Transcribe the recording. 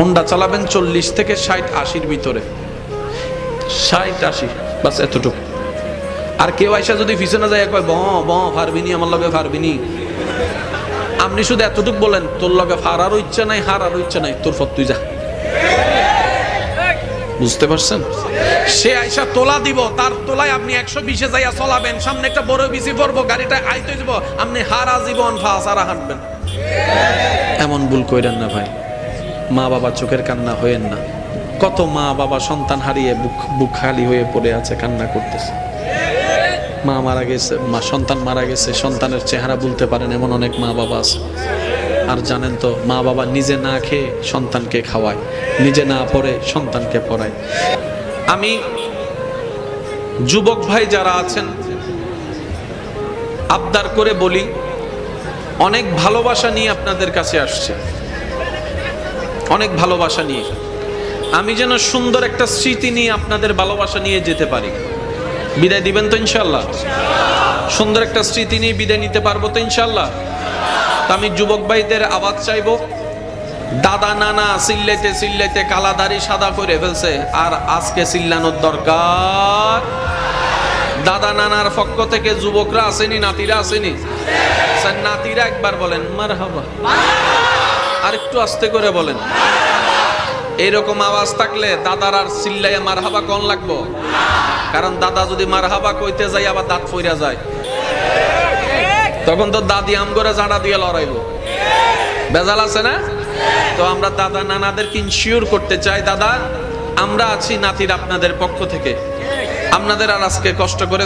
Honda চালাবেন 40 থেকে 60 80-র ভিতরে, 60-80 বাস এতটুকু। আর কেউ আইসা যদি পিছনে যায় কয় ব ব পারবিনি, আমার লগে পারবিনি, আপনি শুধু এতটুকু বলেন তোর লগে ফারারও ইচ্ছা নাই, হারারও ইচ্ছা নাই, তোর ফত তুই যা। বুঝতে পারছেন? সে আইসা তোলা দিব, তার তোলায় আপনি 120-এ যাইয়া চলাবেন, সামনে একটা বড় বিসি পড়বো, গাড়িটা আইতে যাব, আপনি হারা জীবন ফাসারা হাঁটবেন। এমন ভুল কইরেন না ভাই, মা বাবা চোখের কান্না হইেন না। কত মা বাবা সন্তান হারিয়ে বুক খালি হয়ে পড়ে আছে, কান্না করতেছে। মা মারা গেছে, সন্তান মারা গেছে, সন্তানের চেহারা বলতে পারেন এমন অনেক মা বাবা আছে। আর জানেন তো, মা বাবা নিজে না খেয়ে সন্তানকে খাওয়ায়, নিজে না পড়ে সন্তানকে পড়ায়। আমি যুবক ভাই যারা আছেন আবদার করে বলি, অনেক ভালোবাসা নিয়ে আপনাদের কাছে আসছে, অনেক ভালোবাসা নিয়ে। আমি যেন সুন্দর একটা স্মৃতি নিয়ে আপনাদের ভালোবাসা নিয়ে যেতে পারি। বিদায় দিবেন তো ইনশাল্লাহ? সুন্দর একটা স্মৃতি নিয়ে বিদায় নিতে পারবো তো ইনশাল্লাহ? আমি যুবক ভাইদের আওয়াজ চাইবো, দাদা নানা চিল্লাইতে চিল্লাইতে কালা দাড়ি সাদা করে ফেলছে, আর আজকে চিল্লানোর দরকার। দাদা নানার পক্ষ থেকে যুবকরা আসেনি, নাতিরা আসেনি? নাতিরা একবার বলেন মারহাবা, আর একটু আস্তে করে বলেন। এইরকম আওয়াজ থাকলে দাদার আর চিল্লাইয়া মারহাবা কোন লাগবো? কারণ দাদা যদি মারহাবা কইতে যাই আবার দাঁত ফইরা যায়, তখন তো দাদি আমগরে জাড়া দিয়ে লড়াইবো, বেজাল আছে না? তো আমরা দাদা নানাদেরকে ইনশিওর করতে চাই, দাদা আমরা আছি, নাতির আপনাদের পক্ষ থেকে। আপনাদের আর আজকে কষ্ট করে